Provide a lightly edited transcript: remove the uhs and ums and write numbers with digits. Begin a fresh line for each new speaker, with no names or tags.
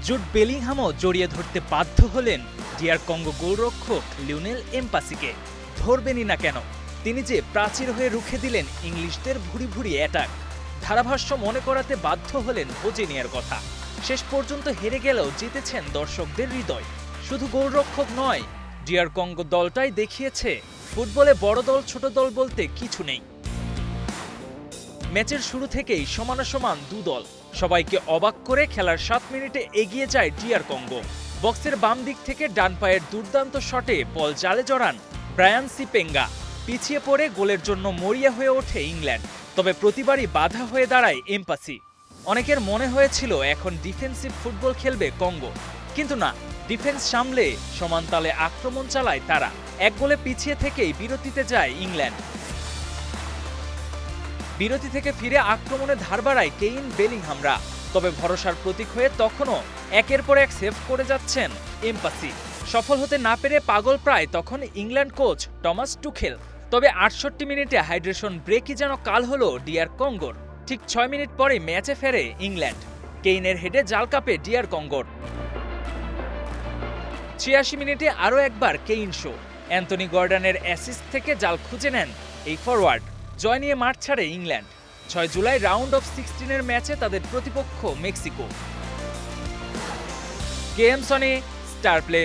Jude বেলিংহামও জড়িয়ে ধরতে বাধ্য হলেন ডিআর কঙ্গো গোলরক্ষক লিওনেল এমপাসিকে। ধরবেনই না কেন, তিনি যে প্রাচীর হয়ে রুখে দিলেন ইংলিশদের ভুরি ভুরি অ্যাটাক। ধারাভাষ্য মনে করাতে বাধ্য হলেন হোজেনিয়ার কথা। শেষ পর্যন্ত হেরে গেলেও জিতেছেন দর্শকদের হৃদয়। শুধু গোলরক্ষক নয়, ডিআর কঙ্গো দলটাই দেখিয়েছে ফুটবলে বড় দল ছোট দল বলতে কিছু নেই। ম্যাচের শুরু থেকেই সমানাসমান দু দল, সবাইকে অবাক করে খেলার 7 মিনিটে এগিয়ে যায় ডিআর কঙ্গো। বক্সের বাম দিক থেকে ডান পায়ের দুর্দান্ত শটে বল জালে জড়ান ব্রায়ান সিপেঙ্গা। পিছিয়ে পড়ে গোলের জন্য মরিয়া হয়ে ওঠে ইংল্যান্ড, তবে প্রতিবারই বাধা হয়ে দাঁড়ায় এমপাসি। অনেকের মনে হয়েছিল এখন ডিফেন্সিভ ফুটবল খেলবে কঙ্গো, কিন্তু না, ডিফেন্স সামলে সমান তালে আক্রমণ চালায় তারা। এক গোলে পিছিয়ে থেকেই বিরতিতে যায় ইংল্যান্ড। বিরতি থেকে ফিরে আক্রমণে ধার বাড়ায় কেইন বেলিংহামরা, তবে ভরসার প্রতীক হয়ে তখনও একের পর এক সেভ করে যাচ্ছেন এমপাসি। সফল হতে না পেরে পাগল প্রায় তখন ইংল্যান্ড কোচ টমাস টুখেল। তবে 68 মিনিটে হাইড্রেশন ব্রেকই যেন কাল হলো ডিআর কঙ্গোর। ঠিক 6 মিনিট পরে ম্যাচে ফেরে ইংল্যান্ড। কেইনের হেডে জাল কাপে ডিআর কঙ্গোর। 86 মিনিটে আরও একবার কেইন শো। অ্যান্থনি গর্ডনের অ্যাসিস্ট থেকে জাল খুঁজে নেন এই ফরওয়ার্ড। জয় নিয়ে মাঠ ছাড়ে ইংল্যান্ড। 6 জুলাই রাউন্ড অফ 16-এর ম্যাচে তাদের প্রতিপক্ষ Mexico. KM Sony, star play.